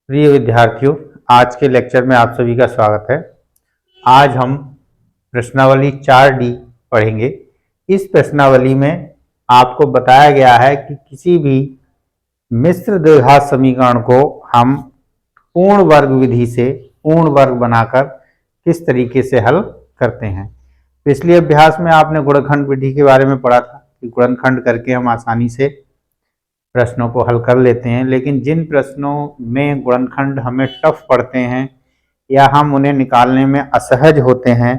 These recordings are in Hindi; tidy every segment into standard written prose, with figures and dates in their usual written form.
प्रिय विद्यार्थियों, आज के लेक्चर में आप सभी का स्वागत है। आज हम प्रश्नावली 4D पढ़ेंगे। इस प्रश्नावली में आपको बताया गया है कि किसी भी मिश्र द्विघात समीकरण को हम पूर्ण वर्ग विधि से पूर्ण वर्ग बनाकर किस तरीके से हल करते हैं। पिछले अभ्यास में आपने गुणनखंड विधि के बारे में पढ़ा था कि गुणनखंड करके हम आसानी से प्रश्नों को हल कर लेते हैं, लेकिन जिन प्रश्नों में गुणनखंड हमें टफ पड़ते हैं या हम उन्हें निकालने में असहज होते हैं,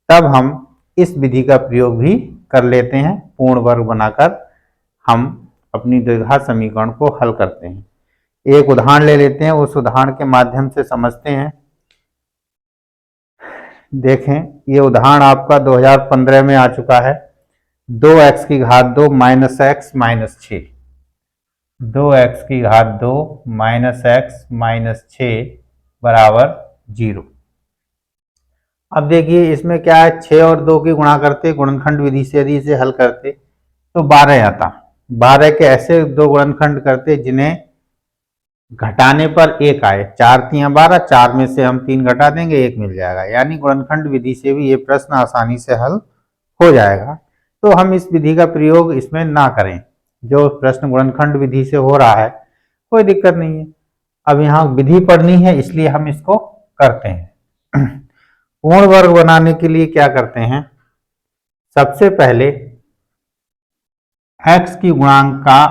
तब हम इस विधि का प्रयोग भी कर लेते हैं। पूर्ण वर्ग बनाकर हम अपनी द्विघात समीकरण को हल करते हैं। एक उदाहरण ले लेते हैं, उस उदाहरण के माध्यम से समझते हैं। देखें, ये उदाहरण आपका 2015 में आ चुका है। 2x की घात 2 माइनस x माइनस 6, 2x की घात 2 माइनस x माइनस 6 बराबर 0। अब देखिए इसमें क्या है, 6 और 2 की गुणा करते गुणनखंड विधि से यदि इसे हल करते तो 12 आता। 12 के ऐसे दो गुणनखंड करते जिन्हें घटाने पर 1 आए। 4 3 12, 4 में से हम 3 घटा देंगे, 1 मिल जाएगा। यानी गुणनखंड विधि से भी ये प्रश्न आसानी से हल हो जाएगा। तो हम इस विधि का प्रयोग इसमें ना करें। जो प्रश्न गुणनखंड विधि से हो रहा है कोई दिक्कत नहीं है। अब यहाँ विधि पढ़नी है, इसलिए हम इसको करते हैं। पूर्ण वर्ग बनाने के लिए क्या करते हैं, सबसे पहले x की गुणांक का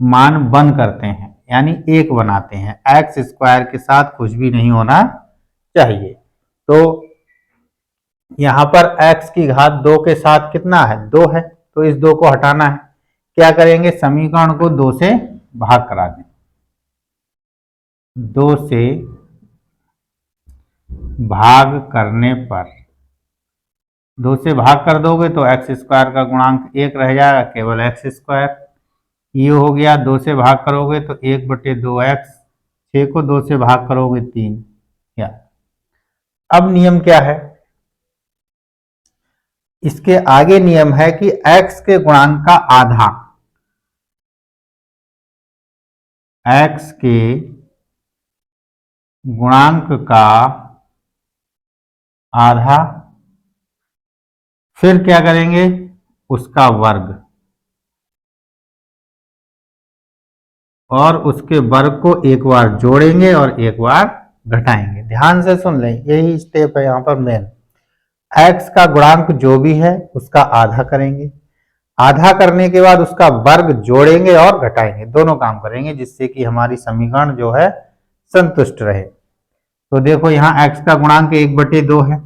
मान बंद करते हैं, यानी 1 बनाते हैं। एक्स स्क्वायर के साथ कुछ भी नहीं होना चाहिए। तो यहाँ पर x की घात 2 के साथ कितना है, 2 है, तो इस 2 को हटाना है। क्या करेंगे, समीकरण को 2 से भाग करा दें। 2 से भाग करने पर, 2 से भाग कर दोगे तो एक्स स्क्वायर का गुणांक 1 रह जाएगा, केवल एक्स स्क्वायर। ये हो गया। 2 से भाग करोगे तो 1/2x, 6 को 2 से भाग करोगे 3। क्या अब नियम क्या है, इसके आगे नियम है कि x के गुणांक का आधा, x के गुणांक का आधा, फिर क्या करेंगे, उसका वर्ग, और उसके वर्ग को एक बार जोड़ेंगे और एक बार घटाएंगे। ध्यान से सुन लें, यही स्टेप है यहाँ पर मेन। x का गुणांक जो भी है उसका आधा करेंगे, आधा करने के बाद उसका वर्ग जोड़ेंगे और घटाएंगे, दोनों काम करेंगे, जिससे कि हमारी समीकरण जो है संतुष्ट रहे। तो देखो यहाँ x का गुणांक 1/2 है,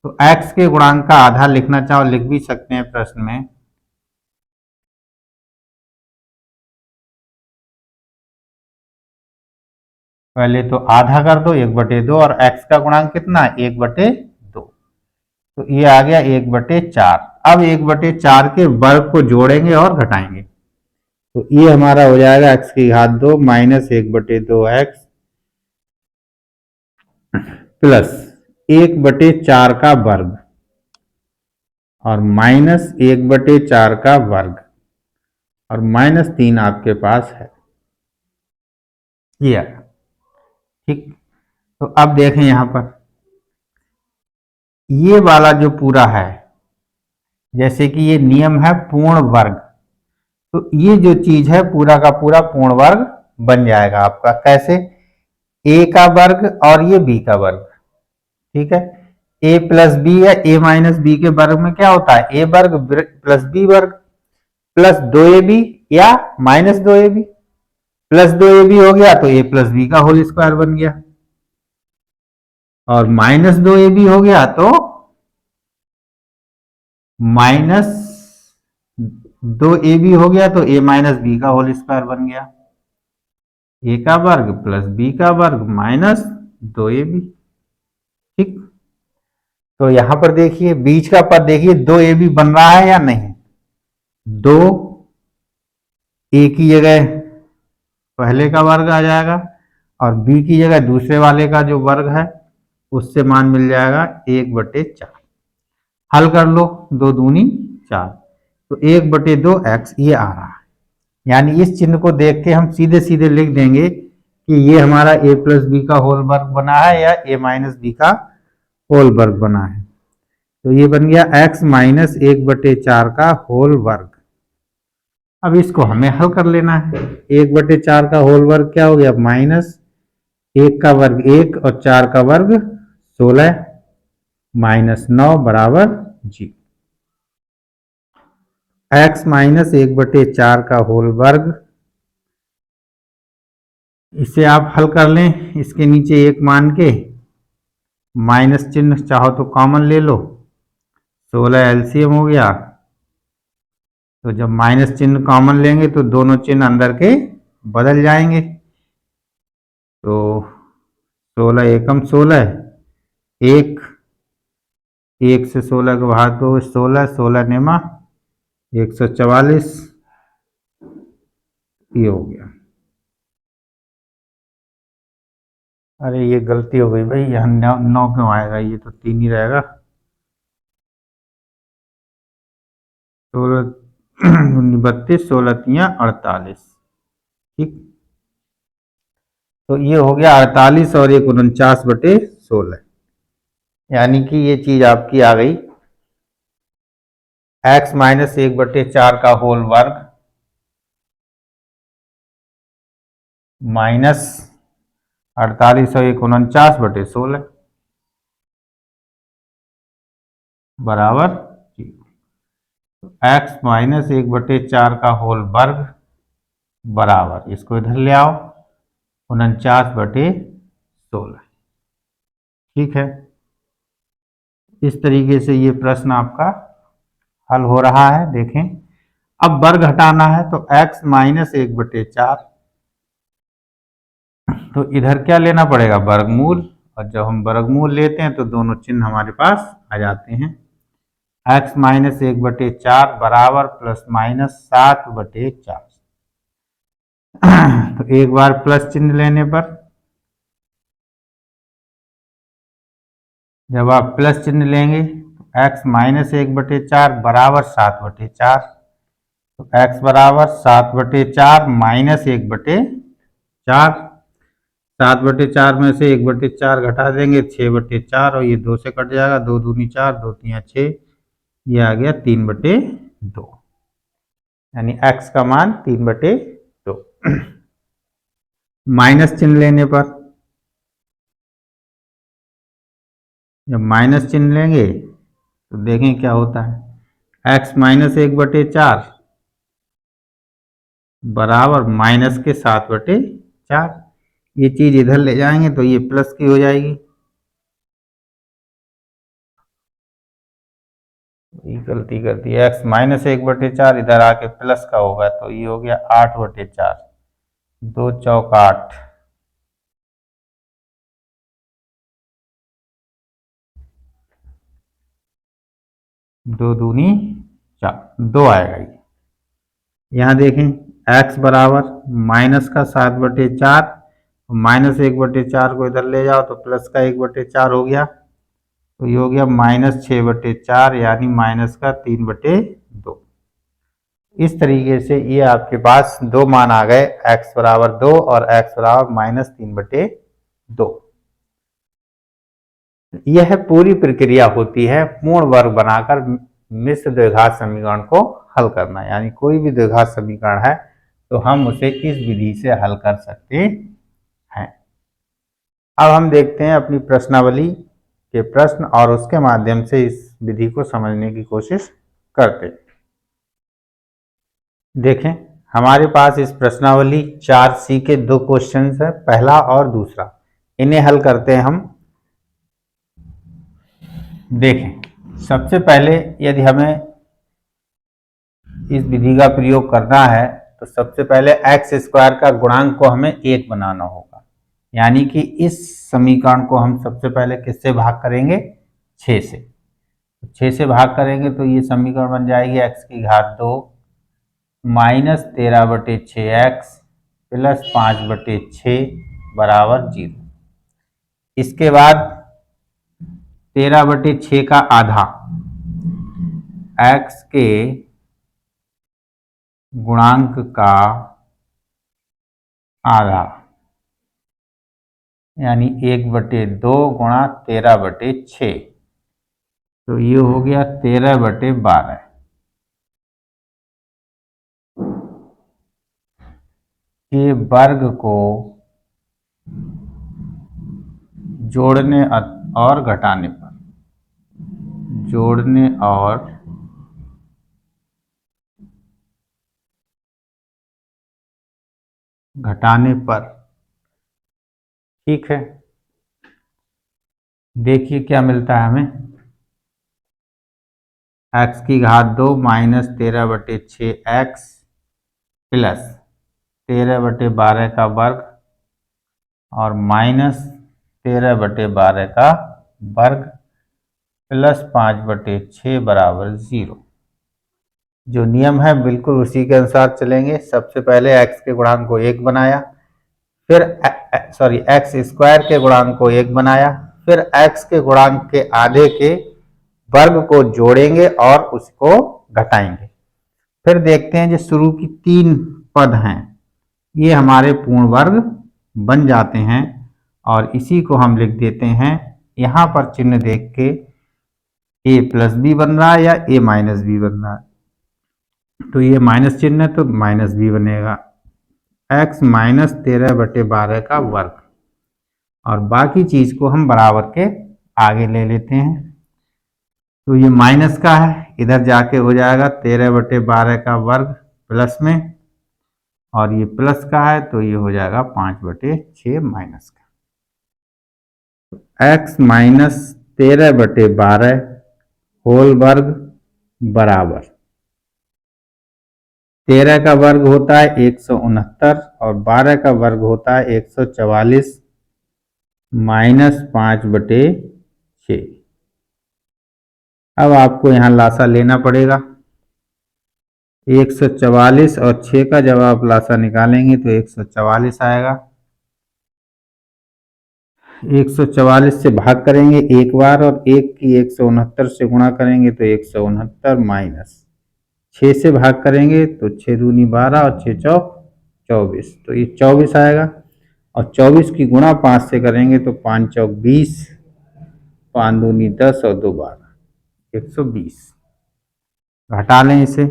तो x के गुणांक का आधा लिखना चाहो लिख भी सकते हैं प्रश्न में। पहले तो आधा कर दो, 1/2, और x का गुणांक कितना है, 1/2, तो ये आ गया 1/4। अब 1/4 के वर्ग को जोड़ेंगे और घटाएंगे, तो ये हमारा हो जाएगा x की घात 2 माइनस 1/2x प्लस 1/4 का वर्ग और माइनस 1/4 का वर्ग और -3 आपके पास है। ये ठीक। तो अब देखें यहाँ पर ये वाला जो पूरा है, जैसे कि ये नियम है पूर्ण वर्ग, तो ये जो चीज है पूरा का पूरा पूर्ण वर्ग बन जाएगा आपका। कैसे, a का वर्ग और ये b का वर्ग, ठीक है। a प्लस बी या a माइनस बी के वर्ग में क्या होता है, a वर्ग प्लस b वर्ग प्लस 2ab या माइनस 2ab, प्लस 2ab हो गया तो a प्लस बी का होल स्क्वायर बन गया, और माइनस 2ab हो गया तो माइनस 2ab हो गया, तो a माइनस बी का होल स्क्वायर बन गया। a का वर्ग प्लस b का वर्ग माइनस 2ab, ठीक। तो यहां पर देखिए बीच का पद देखिए 2ab बन रहा है या नहीं, 2 a की जगह पहले का वर्ग आ जाएगा और b की जगह दूसरे वाले का जो वर्ग है उससे मान मिल जाएगा 1/4। हल कर लो, 2 दूनी 4, तो 1/2x ये आ रहा है। यानी इस चिन्ह को देख के हम सीधे सीधे लिख देंगे कि ये हमारा a प्लस बी का होल वर्ग बना है या a माइनस बी का होल वर्ग बना है। तो ये बन गया x माइनस 1/4 का होल वर्ग। अब इसको हमें हल कर लेना है। 1/4 का होल वर्ग क्या हो गया, माइनस 1 का वर्ग 1 और 4 का वर्ग 16 माइनस 9 बराबर 0। x माइनस 1/4 का होल वर्ग, इसे आप हल कर लें। इसके नीचे 1 मान के माइनस चिन्ह चाहो तो कॉमन ले लो, 16 एलसीएम हो गया। तो जब माइनस चिन्ह कॉमन लेंगे तो दोनों चिन्ह अंदर के बदल जाएंगे। तो 16 एकम 16, 1 से 16 को भाग दो 16, 16 नेमा 144, ये हो गया। अरे ये गलती हो गई भाई, यहाँ 9 क्यों आएगा, ये तो 3 ही रहेगा। 16 32, 16 तियाँ 48, ठीक। तो ये हो गया 48 और 1 49/16, यानी कि ये चीज आपकी आ गई x माइनस 1/4 का होल वर्ग माइनस 48 और 1 49/16 बराबर x माइनस 1/4 का होल वर्ग बराबर, इसको इधर ले आओ, 49/16, ठीक है। इस तरीके से ये प्रश्न आपका हल हो रहा है। देखें, अब वर्ग हटाना है तो x माइनस 1/4, तो इधर क्या लेना पड़ेगा, वर्गमूल। और जब हम वर्गमूल लेते हैं तो दोनों चिन्ह हमारे पास आ जाते हैं। x माइनस 1/4 बराबर प्लस माइनस 7/4। तो एक बार प्लस चिन्ह लेने पर, जब आप प्लस चिन्ह लेंगे तो x माइनस 1/4 बराबर 7/4। तो x बराबर 7/4 माइनस 1/4, 7/4 में से 1/4 घटा देंगे 6/4, और ये 2 से कट जाएगा, 2 दूनी 4, 2 तियाँ 6, ये आ गया 3/2, यानी x का मान 3/2। माइनस चिन्ह लेने पर, जब माइनस चिन्ह लेंगे तो देखें क्या होता है, x माइनस 1/4 बराबर माइनस के 7/4। ये चीज इधर ले जाएंगे तो ये प्लस की हो जाएगी, ये गलती कर दी, x माइनस 1/4 इधर आके प्लस का होगा, तो ये हो गया 8/4, 2 चौक 8, 2 दूनी 4, 2 आएगा ये। यहाँ देखें x बराबर माइनस का 7/4, माइनस 1/4 को इधर ले जाओ तो प्लस का 1/4 हो गया, तो ये हो गया माइनस 6/4, यानी माइनस का 3/2। इस तरीके से ये आपके पास दो मान आ गए, x बराबर 2 और x बराबर माइनस 3/2। यह पूरी प्रक्रिया होती है पूर्ण वर्ग बनाकर मिश्र द्विघात समीकरण को हल करना। यानी कोई भी द्विघात समीकरण है तो हम उसे इस विधि से हल कर सकते हैं। अब हम देखते हैं अपनी प्रश्नावली के प्रश्न और उसके माध्यम से इस विधि को समझने की कोशिश करते हैं। देखें, हमारे पास इस प्रश्नावली 4C के 2 क्वेश्चंस है, पहला और दूसरा। इन्हें हल करते हैं हम। देखें, सबसे पहले यदि हमें इस विधि का प्रयोग करना है तो सबसे पहले एक्स स्क्वायर का गुणांक को हमें 1 बनाना होगा। यानी कि इस समीकरण को हम सबसे पहले किससे भाग करेंगे, 6 से। 6 से भाग करेंगे तो ये समीकरण बन जाएगी x की घात 2 माइनस 13/6x प्लस 5/6 बराबर 0। इसके बाद 13/6 का आधा x के गुणांक का आधा यानी 1/2 गुणा 13/6, तो ये हो गया 13/12। के वर्ग को जोड़ने और घटाने पर, जोड़ने और घटाने पर, ठीक है। देखिए क्या मिलता है हमें, x की घात 2 माइनस 13/6 x प्लस 13/12 का वर्ग और माइनस 13/12 का वर्ग प्लस 5/6 बराबर 0। जो नियम है बिल्कुल उसी के अनुसार चलेंगे। सबसे पहले x के गुणांक को 1 बनाया, फिर x स्क्वायर के गुणांक को 1 बनाया, फिर x के गुणांक के आधे के वर्ग को जोड़ेंगे और उसको घटाएंगे। फिर देखते हैं जो शुरू की 3 पद हैं ये हमारे पूर्ण वर्ग बन जाते हैं और इसी को हम लिख देते हैं, यहाँ पर चिन्ह देख के a प्लस बी बन रहा है या a माइनस बी बन रहा है, तो ये माइनस चिन्ह है तो माइनस बी बनेगा, x माइनस 13/12 का वर्ग, और बाकी चीज को हम बराबर के आगे ले लेते हैं। तो ये माइनस का है, इधर जाके हो जाएगा 13/12 का वर्ग प्लस में, और ये प्लस का है तो ये हो जाएगा 5/6 माइनस का। x माइनस 13/12 होल वर्ग बराबर 13 का वर्ग होता है 169 और 12 का वर्ग होता है 144 माइनस 5/6। अब आपको यहाँ लासा लेना पड़ेगा। 144 और 6 का जब आप लासा निकालेंगे तो 144 आएगा। 144 से भाग करेंगे एक बार और 1 की 169 से गुणा करेंगे तो 169 माइनस 6 से भाग करेंगे तो 6 दूनी 12 और 6 चौक 24, तो ये 24 आएगा। और 24 की गुणा 5 से करेंगे तो 5 चौक 20, 5 दूनी 10 और 2 12, 120। घटा लें इसे,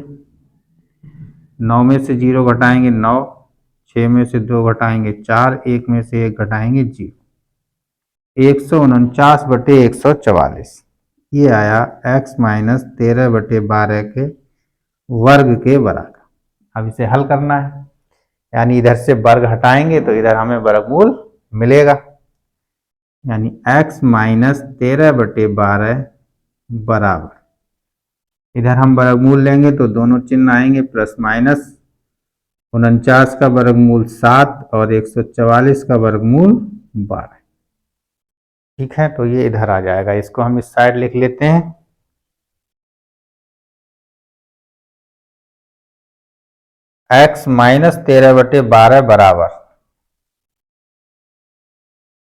9 में से 0 घटाएंगे 9, 6 में से 2 घटाएंगे 4, 1 में से 1 घटाएंगे 0, 149/144, ये आया x माइनस 13/12 के वर्ग के बराबर। अब इसे हल करना है, यानी इधर से वर्ग हटाएंगे तो इधर हमें वर्गमूल मिलेगा, यानी x माइनस 13/12 बराबर, इधर हम वर्गमूल लेंगे तो दोनों चिन्ह आएंगे प्लस माइनस, 49 का वर्गमूल 7 और 144 का वर्गमूल 12। ठीक है, तो ये इधर आ जाएगा, इसको हम इस साइड लिख लेते हैं। x माइनस 13/12 बराबर,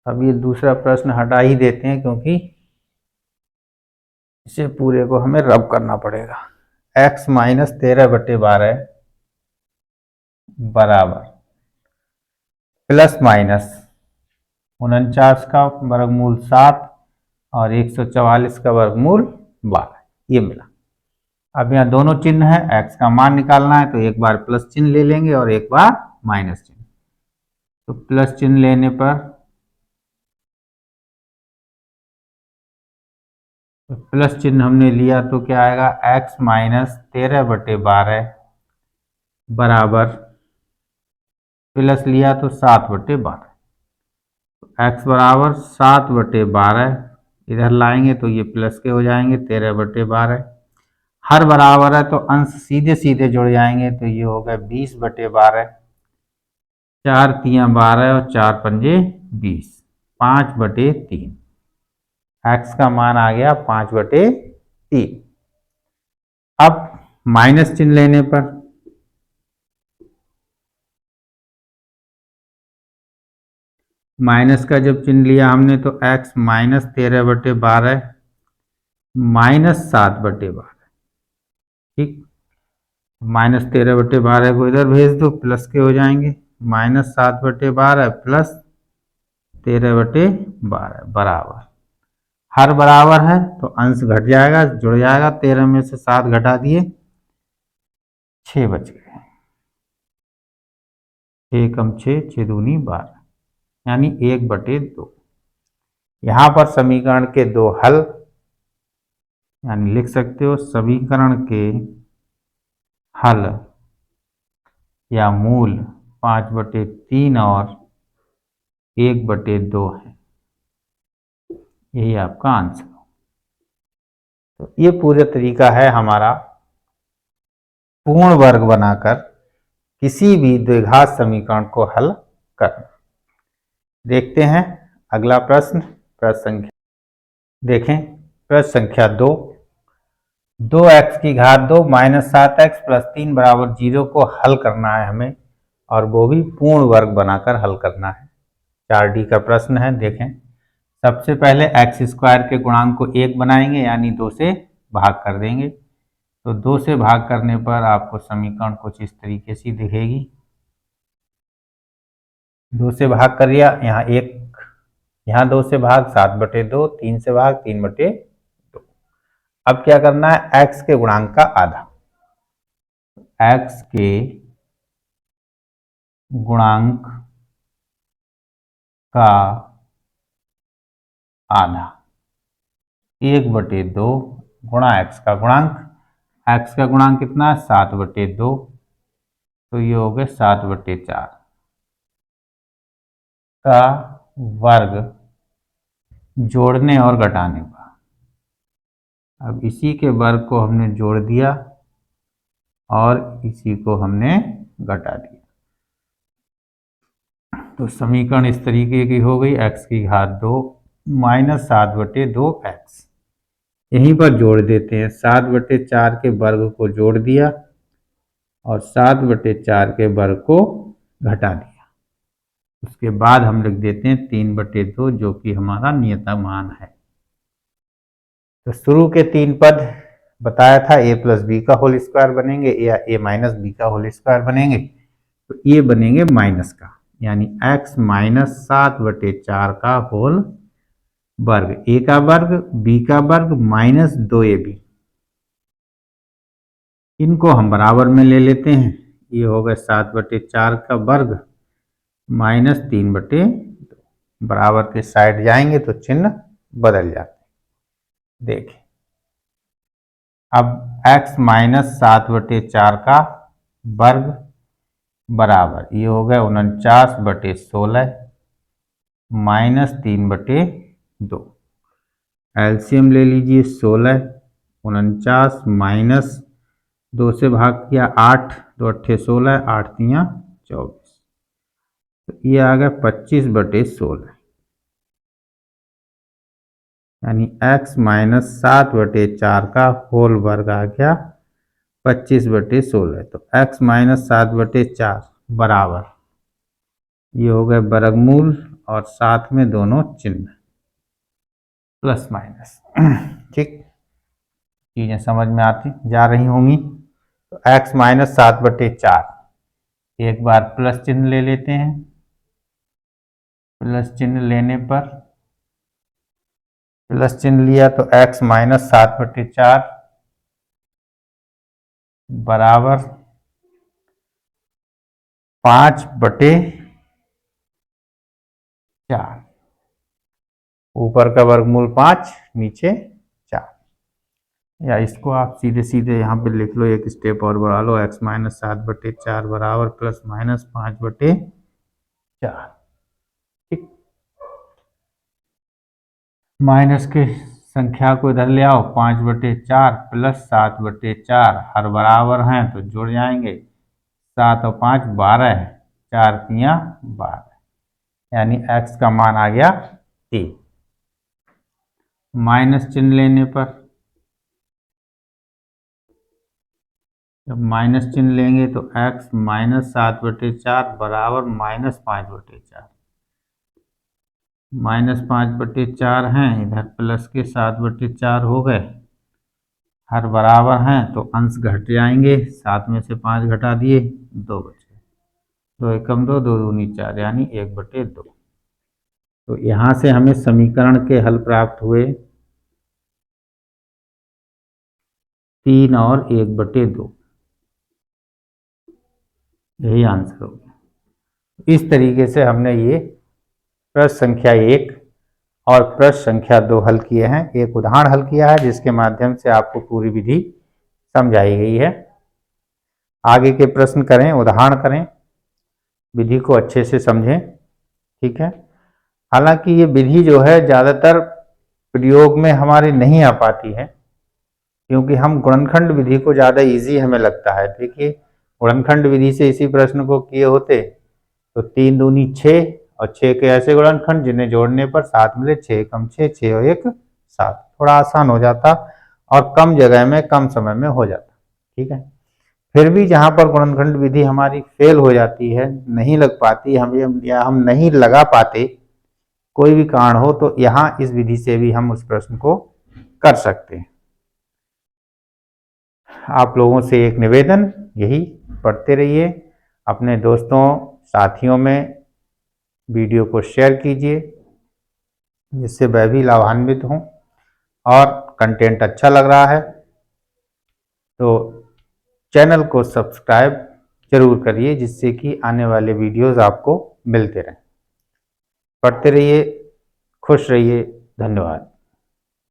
अब ये दूसरा प्रश्न हटा ही देते हैं क्योंकि इसे पूरे को हमें रब करना पड़ेगा। x माइनस 13/12 बराबर प्लस माइनस 49 का वर्गमूल 7 और 144 का वर्गमूल 12, ये मिला। अब यहाँ दोनों चिन्ह है, x का मान निकालना है तो एक बार प्लस चिन्ह ले लेंगे और एक बार माइनस चिन्ह। तो प्लस चिन्ह लेने पर प्लस चिन्ह हमने लिया तो क्या आएगा, x माइनस 13/12 बराबर प्लस लिया तो 7/12, x बराबर 7/12, इधर लाएंगे तो ये प्लस के हो जाएंगे 13/12। हर बराबर है तो अंश सीधे सीधे जुड़ जाएंगे तो ये हो गया 20/12, 4 तियां 12 और 4 पंजे 20, 5/3। x का मान आ गया 5/3। अब माइनस चिन्ह लेने पर माइनस का जब चिन्ह लिया हमने तो x माइनस 13/12 माइनस 7/12, ठीक, माइनस 13/12 को इधर भेज दो, प्लस के हो जाएंगे, माइनस 7/12 प्लस 13/12 बराबर, हर बराबर है तो अंश घट जाएगा, जुड़ जाएगा। 13 में से 7 घटा दिए, 6 बच गए। 6 कम 6, 6 दूनी 12, यानी 1/2। यहाँ पर समीकरण के 2 हल, यानी लिख सकते हो समीकरण के हल या मूल 5/3 और 1/2 है। यही आपका आंसर। तो ये पूरा तरीका है हमारा पूर्ण वर्ग बनाकर किसी भी द्विघात समीकरण को हल करना। देखते हैं अगला प्रश्न। प्रश्न संख्या देखें, प्रश्न संख्या 2, 2x की घात 2 माइनस 7x प्लस 3 बराबर 0 को हल करना है हमें, और वो भी पूर्ण वर्ग बनाकर हल करना है। 4D का प्रश्न है। देखें, सबसे पहले एक्स स्क्वायर के गुणांक को 1 बनाएंगे, यानी 2 से भाग कर देंगे। तो 2 से भाग करने पर आपको समीकरण कुछ इस तरीके से दिखेगी। 2 से भाग कर लिया, यहाँ 1, यहाँ 2 से भाग 7/2, 3 से भाग 3/2। अब क्या करना है, x के गुणांक का आधा, x के गुणांक का आधा 1/2 गुणा x का गुणांक। x का गुणांक कितना है, 7/2, तो ये हो गए 7/4 का वर्ग जोड़ने और घटाने पर। अब इसी के वर्ग को हमने जोड़ दिया और इसी को हमने घटा दिया, तो समीकरण इस तरीके की हो गई, x की घात 2 माइनस 7/2x। यहीं पर जोड़ देते हैं, 7/4 के वर्ग को जोड़ दिया और 7/4 के वर्ग को घटा दिया। उसके बाद हम लिख देते हैं 3/2, जो कि हमारा नियत मान है। तो शुरू के 3 पद बताया था a प्लस बी का होल स्क्वायर बनेंगे या a माइनस बी का होल स्क्वायर बनेंगे, तो ये बनेंगे माइनस का, यानी x माइनस 7/4 का होल वर्ग, a का वर्ग, b का वर्ग माइनस 2ab। इनको हम बराबर में ले लेते हैं, ये हो गए 7/4 का वर्ग माइनस 3/2। बराबर के साइड जाएंगे तो चिन्ह बदल जाते हैं। देखिए, अब x माइनस 7/4 का वर्ग बराबर, ये हो गया 49/16 माइनस 3/2। एलसीएम ले लीजिए, 16, 49 माइनस 2 से भाग किया 8, 2 8 16, 8 3 24, तो ये आ गया 25/16, यानी x माइनस 7/4 का होल वर्ग आ गया 25/16। तो x माइनस 7/4 बराबर, ये हो गए वर्गमूल और साथ में दोनों चिन्ह प्लस माइनस। ठीक, चीजें समझ में आती जा रही होंगी। तो x माइनस 7/4, एक बार प्लस चिन्ह ले लेते हैं। प्लस चिन्ह लेने पर, प्लस चिन्ह लिया तो x माइनस 7/4 बराबर 5/4, ऊपर का वर्गमूल 5, नीचे 4, या इसको आप सीधे सीधे यहाँ पे लिख लो, एक स्टेप और बढ़ा लो, x माइनस 7/4 बराबर प्लस माइनस 5/4। ठीक, माइनस के संख्या को इधर ले आओ, 5/4 प्लस 7/4 हर बराबर हैं तो जुड़ जाएंगे, 7 और 5 12, 4 3 12, यानी x का मान आ गया 3। माइनस चिन्ह लेने पर, जब माइनस चिन्ह लेंगे तो x माइनस 7/4 बराबर माइनस 5/4, माइनस 5/4 हैं, इधर प्लस के 7/4 हो गए, हर बराबर हैं तो अंश घट जाएंगे, 7 में से 5 घटा दिए, 2 बच गए, 2 एकम 2, 2 दूनी 4, यानी 1/2। तो यहाँ से हमें समीकरण के हल प्राप्त हुए 3 और 1/2, यही आंसर हो गया। इस तरीके से हमने ये प्रश्न संख्या 1 और प्रश्न संख्या 2 हल किए हैं। एक उदाहरण हल किया है जिसके माध्यम से आपको पूरी विधि समझाई गई है। आगे के प्रश्न करें, उदाहरण करें, विधि को अच्छे से समझें। ठीक है। हालांकि ये विधि जो है ज़्यादातर प्रयोग में हमारे नहीं आ पाती है, क्योंकि हम गुणनखंड विधि को ज़्यादा इजी हमें लगता है। देखिए, गुणनखंड विधि से इसी प्रश्न को किए होते तो 3 दूनी 6 और 6 के ऐसे गुणनखंड जिन्हें जोड़ने पर 7 मिले, 6 कम 6, 6 और 1 7, थोड़ा आसान हो जाता और कम जगह में कम समय में हो जाता। ठीक है। फिर भी जहाँ पर गुणनखंड विधि हमारी फेल हो जाती है, नहीं लग पाती हमें, या हम नहीं लगा पाते, कोई भी कारण हो, तो यहाँ इस विधि से भी हम उस प्रश्न को कर सकते हैं। आप लोगों से एक निवेदन, यही पढ़ते रहिए, अपने दोस्तों साथियों में वीडियो को शेयर कीजिए जिससे वह भी लाभान्वित हों, और कंटेंट अच्छा लग रहा है तो चैनल को सब्सक्राइब जरूर करिए, जिससे कि आने वाले वीडियोस आपको मिलते रहें। पढ़ते रहिए, खुश रहिए, धन्यवाद।